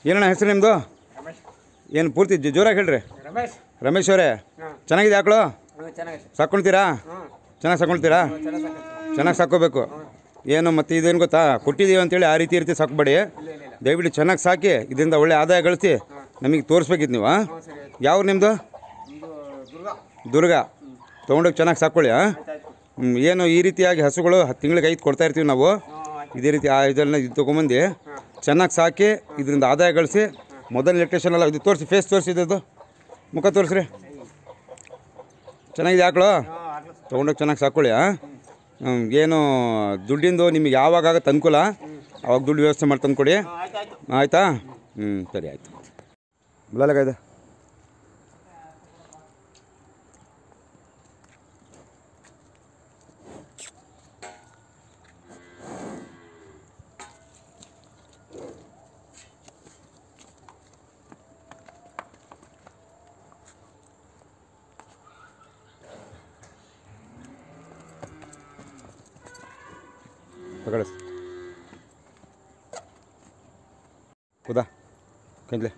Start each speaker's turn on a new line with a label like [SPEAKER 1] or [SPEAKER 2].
[SPEAKER 1] ಏನಣ್ಣ ಹೆಸರು ನಿಮ್ಮದು? ಏನು ಪೂರ್ತಿ ಜೋರಾಗಿ ಹೇಳ್ರಿ. ರಮೇಶ್ ಅವರೇ, ಚೆನ್ನಾಗಿದೆ ಆಕಳು? ಸಾಕ್ಕೊಳ್ತೀರಾ? ಚೆನ್ನಾಗಿ ಸಾಕ್ಕೊಳ್ತೀರಾ? ಚೆನ್ನಾಗಿ ಸಾಕ್ಕೋಬೇಕು. ಏನು ಮತ್ತು ಇದೇನು ಗೊತ್ತಾ, ಕೊಟ್ಟಿದ್ದೀವಿ ಅಂತೇಳಿ ಆ ರೀತಿ ಸಾಕಬೇಡಿ. ದಯವಿಟ್ಟು ಚೆನ್ನಾಗಿ ಸಾಕಿ ಇದರಿಂದ ಒಳ್ಳೆ ಆದಾಯ ಗಳಿಸಿ ನಮಗೆ ತೋರಿಸ್ಬೇಕಿತ್ತು ನೀವು. ಯಾವ ನಿಮ್ಮದು? ದುರ್ಗ. ತೊಗೊಂಡೋಗಿ ಚೆನ್ನಾಗಿ ಸಾಕ್ಕೊಳ್ಳಿ. ಏನು ಈ ರೀತಿಯಾಗಿ ಹಸುಗಳು ತಿಂಗಳಿಗೆ 5 ಕೊಡ್ತಾ ಇರ್ತೀವಿ ನಾವು. ಇದೇ ರೀತಿ ಇದನ್ನು ಇದು ತೊಗೊಂಬಂದು ಚೆನ್ನಾಗಿ ಸಾಕಿ ಇದರಿಂದ ಆದಾಯ ಗಳಿಸಿ. ಮೊದಲು ಎಲೆಕ್ಟ್ರಿಷನ್ ಎಲ್ಲ ಇದು ತೋರಿಸಿ, ಫೇಸ್ ತೋರಿಸಿದ್ದು ಮುಖ ತೋರಿಸ್ರಿ. ಚೆನ್ನಾಗಿದೆ ಆಕಳು? ತೊಗೊಂಡೋಗಿ ಚೆನ್ನಾಗಿ ಸಾಕ್ಕೊಳ್ಳಿ. ಏನು ದುಡ್ಡಿಂದು ನಿಮಗೆ ಯಾವಾಗ ಆಗುತ್ತೆ ಅನುಕೂಲ ಅವಾಗ ದುಡ್ಡು ವ್ಯವಸ್ಥೆ ಮಾಡಿ ತಂದು ಕೊಡಿ. ಆಯಿತಾ? ಸರಿ ಆಯಿತು. ಗುಲಾಲಕಾಯ್ದೆ पकड़ खुदा कंजले